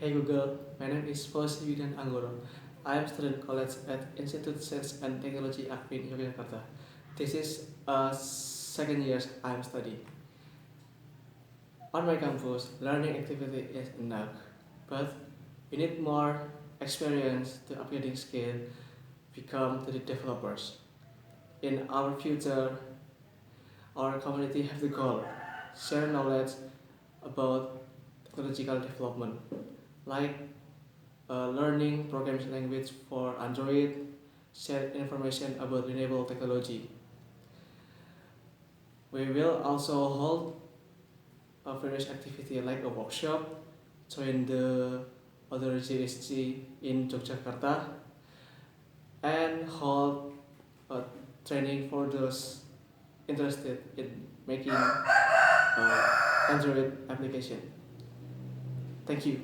Hey Google, my name is Fauzi Anggoro. I am student college at Institute Sains and Teknologi AKPRIND Yogyakarta. This is a second year I am studying. On my campus, learning activity is enough, but we need more experience to upgrading skill, become to the developers. In our future, our community have the goal, share knowledge about technological development, like learning programming language for Android, share information about renewable technology. We will also hold a various activity like a workshop, join the other GSC in Yogyakarta, and hold a training for those interested in making Android application. Thank you.